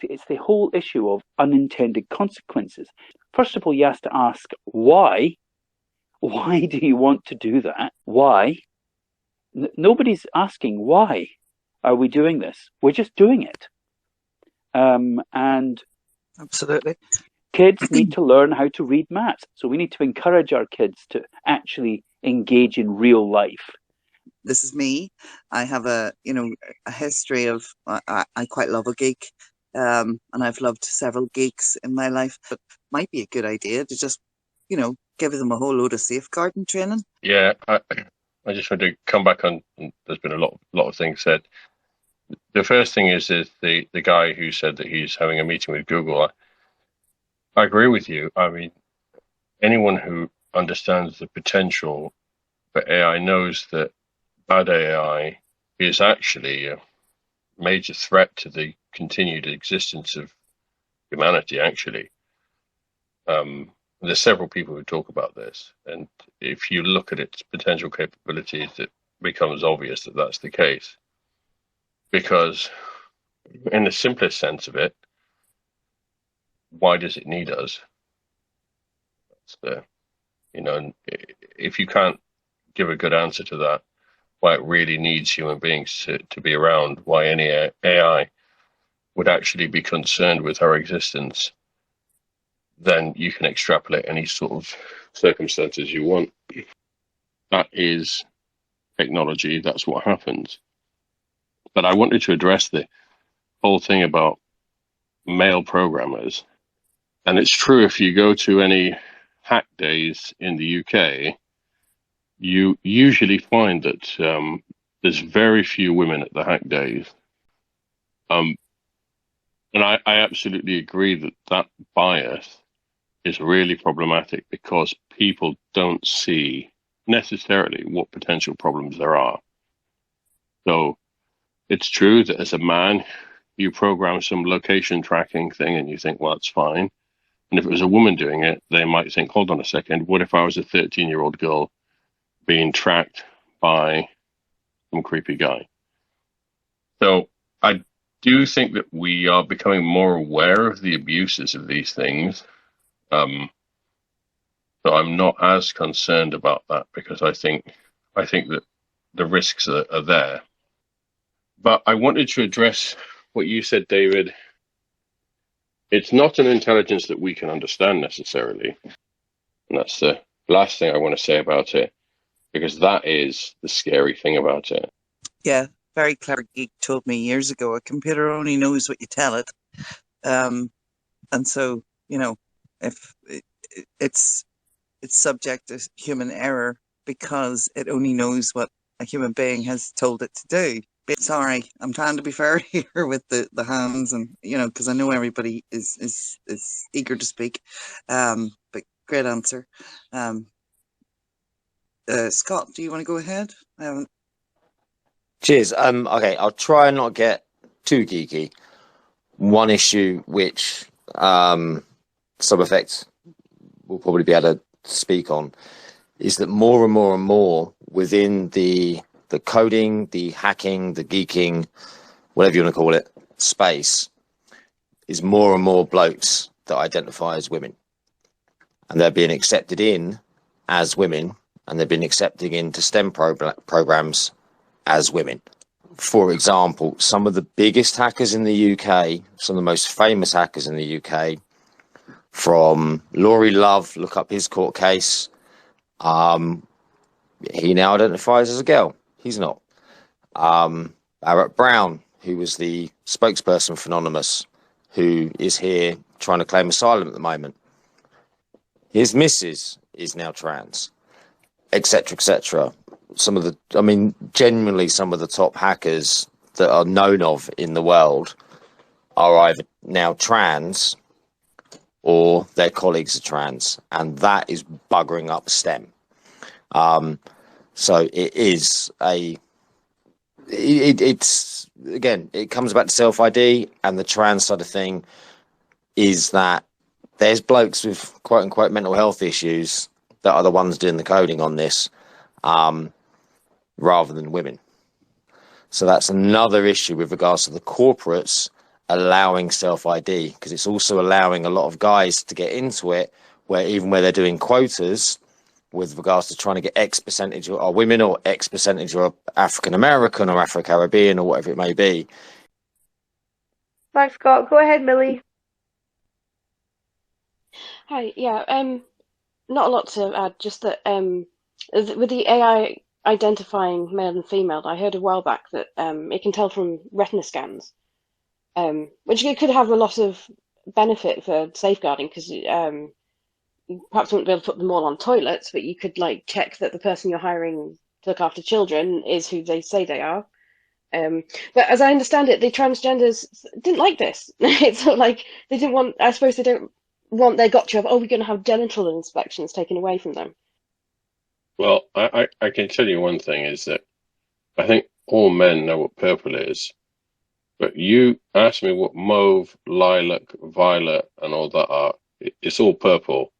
it's the whole issue of unintended consequences. First of all, you have to ask why. Why do you want to do that? Why? Nobody's asking why are we doing this. We're just doing it. And absolutely, kids need to learn how to read maths. So we need to encourage our kids to actually engage in real life. This is me. I have a history of I quite love a geek, and I've loved several geeks in my life. But it might be a good idea to just give them a whole load of safeguarding training. Yeah, I just want to come back on. There's been a lot of things said. The first thing is the guy who said that he's having a meeting with Google. I agree with you. I mean, anyone who understands the potential for AI knows that bad AI is actually a major threat to the continued existence of humanity, actually. There's several people who talk about this, and if you look at its potential capabilities, it becomes obvious that that's the case. Because in the simplest sense of it, why does it need us? That's and if you can't give a good answer to that, why it really needs human beings to be around, why any AI would actually be concerned with our existence, then you can extrapolate any sort of circumstances you want. That is technology. That's what happens. But I wanted to address the whole thing about male programmers. And it's true, if you go to any hack days in the UK, you usually find that there's very few women at the hack days. And I absolutely agree that that bias is really problematic because people don't see necessarily what potential problems there are. So it's true that as a man, you program some location tracking thing and you think, well, it's fine. And if it was a woman doing it, they might think, hold on a second, what if I was a 13-year-old girl being tracked by some creepy guy? So I do think that we are becoming more aware of the abuses of these things. So I'm not as concerned about that because I think that the risks are there. But I wanted to address what you said, David. It's not an intelligence that we can understand necessarily. And that's the last thing I want to say about it, because that is the scary thing about it. Yeah, very clever geek told me years ago, a computer only knows what you tell it. And so, if it's subject to human error because it only knows what a human being has told it to do. Sorry, I'm trying to be fair here with the hands, and because I know everybody is eager to speak. But great answer. Scott, do you want to go ahead? Cheers. Okay, I'll try and not get too geeky. One issue which some effects will probably be able to speak on is that more and more and more within the coding, the hacking, the geeking, whatever you want to call it, space, is more and more blokes that identify as women. And they're being accepted in as women, and they've been accepting into STEM programs as women. For example, some of the biggest hackers in the UK, some of the most famous hackers in the UK, from Laurie Love, look up his court case, he now identifies as a girl. He's not. Barrett Brown, who was the spokesperson for Anonymous, who is here trying to claim asylum at the moment, his missus is now trans, etc., etc. Genuinely some of the top hackers that are known of in the world are either now trans or their colleagues are trans, and that is buggering up STEM. So it is it's again, it comes back to self-ID, and the trans side of thing is that there's blokes with quote unquote mental health issues that are the ones doing the coding on this, rather than women. So that's another issue with regards to the corporates allowing self ID, because it's also allowing a lot of guys to get into it, where even where they're doing quotas with regards to trying to get X percentage are women or X percentage are African American or Afro Caribbean or whatever it may be. Thanks, Scott. Go ahead, Millie. Hi, yeah, not a lot to add, just that with the AI identifying male and female, I heard a while back that it can tell from retina scans, which could have a lot of benefit for safeguarding, because you perhaps wouldn't be able to put them all on toilets, but you could like check that the person you're hiring to look after children is who they say they are. But as I understand it, the transgenders didn't like this. It's not like they didn't want, I suppose they don't want their gotcha of, oh, we're going to have genital inspections taken away from them. Well, I can tell you one thing is that I think all men know what purple is, but you ask me what mauve, lilac, violet, and all that are. It's all purple.